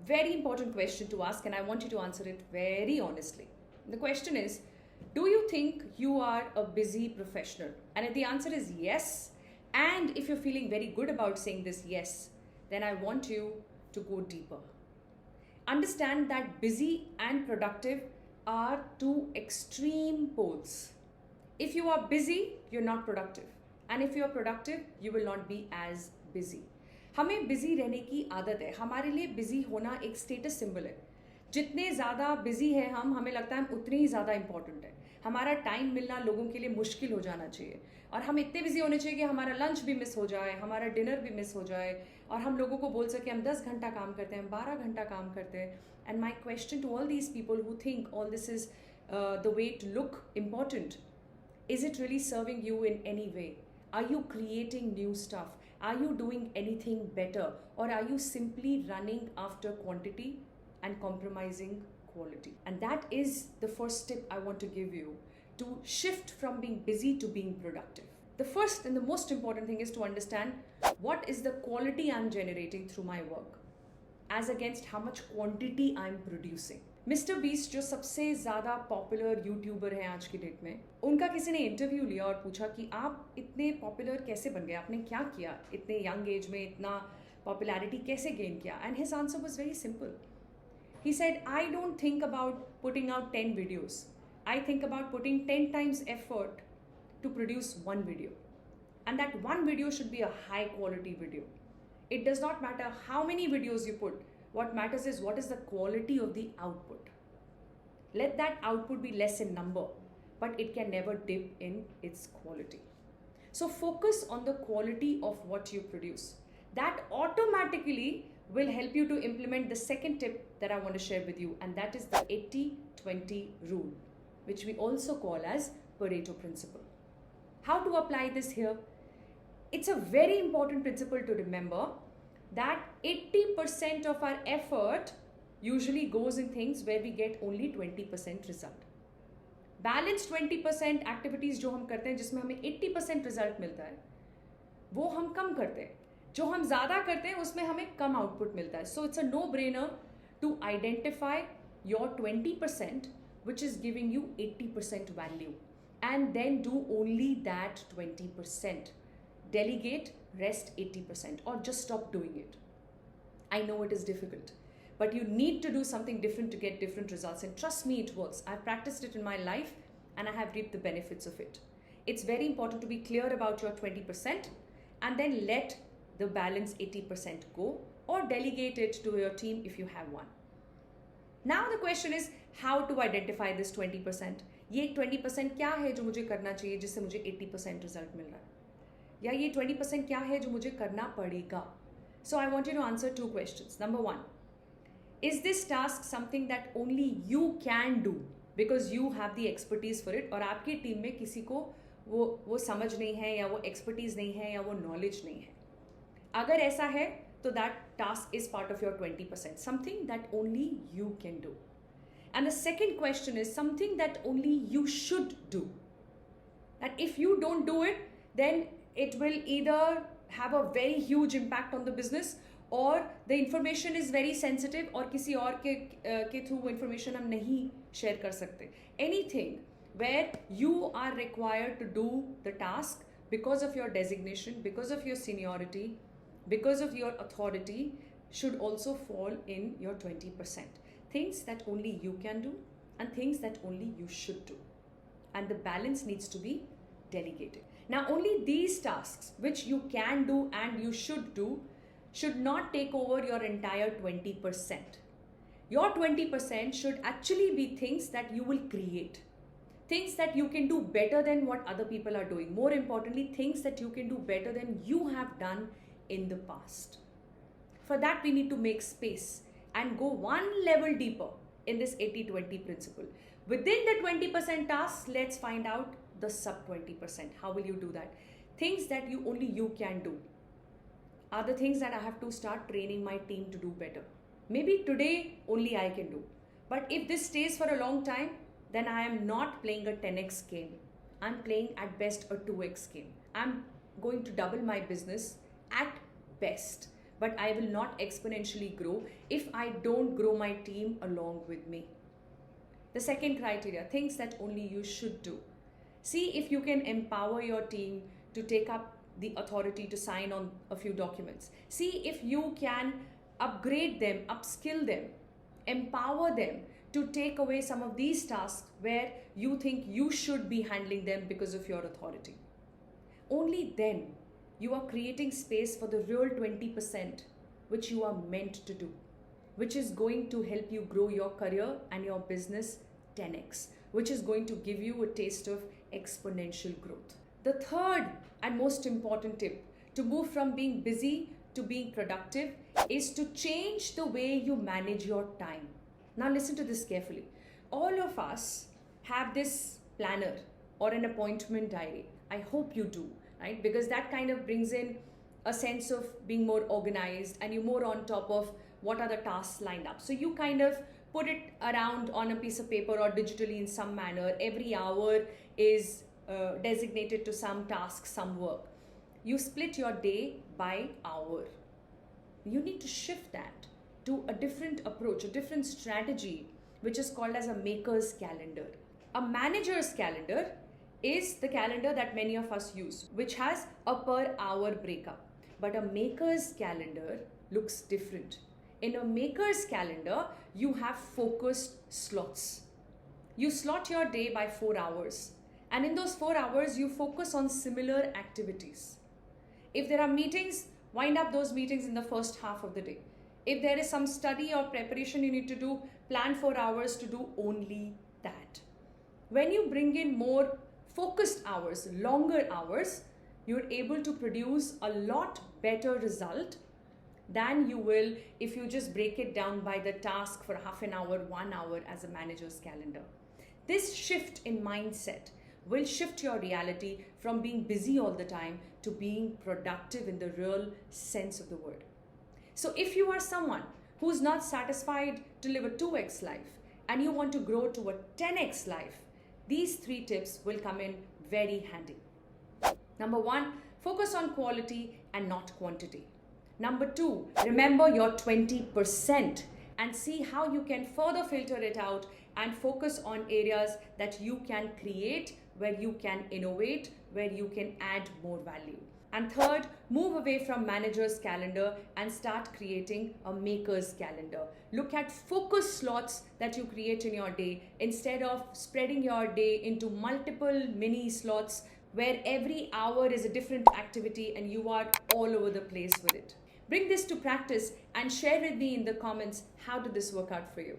very important question to ask, and I want you to answer it very honestly. The question is, do you think you are a busy professional? And if the answer is yes, and if you're feeling very good about saying this yes, then I want you to go deeper. Understand that busy and productive are two extreme poles. If you are busy, you're not productive. And if you're productive, you will not be as busy. हमें busy रहने की आदत है. हमारे लिए busy होना एक status symbol है. जितने ज़्यादा बिजी है हम, हमें लगता है हम उतने ही ज़्यादा इंपॉर्टेंट है. हमारा टाइम मिलना लोगों के लिए मुश्किल हो जाना चाहिए, और हम इतने बिजी होने चाहिए कि हमारा लंच भी मिस हो जाए, हमारा डिनर भी मिस हो जाए, और हम लोगों को बोल सके हम 10 घंटा काम करते हैं, हम 12 घंटा काम करते हैं. And my question to all these people who think all this is the way to look important, is it really serving you in any way? Are you creating new stuff? Are you doing anything better? Or are you simply running after quantity and compromising quality? And that is the first tip I want to give you to shift from being busy to being productive. The first and the most important thing is to understand what is the quality I'm generating through my work as against how much quantity I'm producing. Mister beast जो सबसे ज़्यादा popular YouTuber हैं आज की date में, उनका किसी ने इंटरव्यू लिया और पूछा कि आप इतने पॉपुलर कैसे बन गए, आपने क्या किया, इतने यंग एज में इतना पॉपुलैरिटी कैसे गेन किया? And his answer was very simple. He said, I don't think about putting out 10 videos, I think about putting 10 times effort to produce one video. And that one video should be a high quality video. It does not matter how many videos you put. What matters is what is the quality of the output. Let that output be less in number, but it can never dip in its quality. So focus on the quality of what you produce. That automatically will help you to implement the second tip that I want to share with you, and that is the 80-20 rule, which we also call as Pareto principle. How to apply this here? It's a very important principle to remember, that 80% of our effort usually goes in things where we get only 20% result. Balanced 20% activities जो हम करते हैं जिसमें हमें 80% result मिलता है, वो हम कम करते हैं. जो हम ज़्यादा करते हैं उसमें हमें कम output मिलता है. So it's a no-brainer to identify your 20% which is giving you 80% value, and then do only that 20%. Delegate, rest 80%, or just stop doing it. I know it is difficult, but you need to do something different to get different results, and trust me, it works. I've practiced it in my life and I have reaped the benefits of it. It's very important to be clear about your 20% and then let the balance 80% go, or delegate it to your team if you have one. Now the question is how to identify this 20%. ये 20% क्या है जो मुझे करना चाहिए जिससे मुझे 80% result मिल रहा है, या ये 20% क्या है जो मुझे करना पड़ेगा? So I want you to answer two questions. Number one, is this task something that only you can do because you have the expertise for it, और आपकी टीम में किसी को वो समझ नहीं है, या वो expertise नहीं है, या वो knowledge नहीं है? अगर ऐसा है तो that task is part of your 20%, something that only you can do. And the second question is something that only you should do. That if you don't do it, then it will either have a very huge impact on the business, or the information is very sensitive, और किसी और के through information हम नहीं share कर सकते. Anything where you are required to do the task because of your designation, because of your seniority, because of your authority, should also fall in your 20%. Things that only you can do and things that only you should do. And the balance needs to be delegated. Now, only these tasks which you can do and you should do should not take over your entire 20%. Your 20% should actually be things that you will create, things that you can do better than what other people are doing. More importantly, things that you can do better than you have done in the past. For that, we need to make space and go one level deeper in this 80-20 principle. Within the 20% tasks, let's find out the sub 20%. How will you do that? Things that only you can do are the things that I have to start training my team to do better. Maybe today only I can do, but if this stays for a long time, then I am not playing a 10x game. I'm playing at best a 2x game. I'm going to double my business at best, but I will not exponentially grow if I don't grow my team along with me. The second criteria, things that only you should do. See if you can empower your team to take up the authority to sign on a few documents. See if you can upgrade them, upskill them, empower them to take away some of these tasks where you think you should be handling them because of your authority. Only then you are creating space for the real 20% which you are meant to do, which is going to help you grow your career and your business 10x, which is going to give you a taste of exponential growth. The third and most important tip to move from being busy to being productive is to change the way you manage your time. Now listen to this carefully. All of us have this planner or an appointment diary. I hope you do, right? Because that kind of brings in a sense of being more organized and you're more on top of what are the tasks lined up. So you kind of put it around on a piece of paper or digitally in some manner. Every hour is designated to some task, some work. You split your day by hour. You need to shift that to a different approach, a different strategy, which is called as a maker's calendar. A manager's calendar is the calendar that many of us use, which has a per hour breakup. But a maker's calendar looks different. In a maker's calendar, you have focused slots. You slot your day by 4 hours. And in those 4 hours, you focus on similar activities. If there are meetings, wind up those meetings in the first half of the day. If there is some study or preparation you need to do, plan 4 hours to do only that. When you bring in more focused hours, longer hours, you're able to produce a lot better result than you will if you just break it down by the task for half an hour, 1 hour as a manager's calendar. This shift in mindset will shift your reality from being busy all the time to being productive in the real sense of the word. So if you are someone who's not satisfied to live a 2x life and you want to grow to a 10x life, these 3 tips will come in very handy. Number 1, focus on quality and not quantity. Number 2, remember your 20% and see how you can further filter it out and focus on areas that you can create, where you can innovate, where you can add more value. And third, move away from manager's calendar and start creating a maker's calendar. Look at focus slots that you create in your day instead of spreading your day into multiple mini slots where every hour is a different activity and you are all over the place with it. Bring this to practice and share with me in the comments how did this work out for you.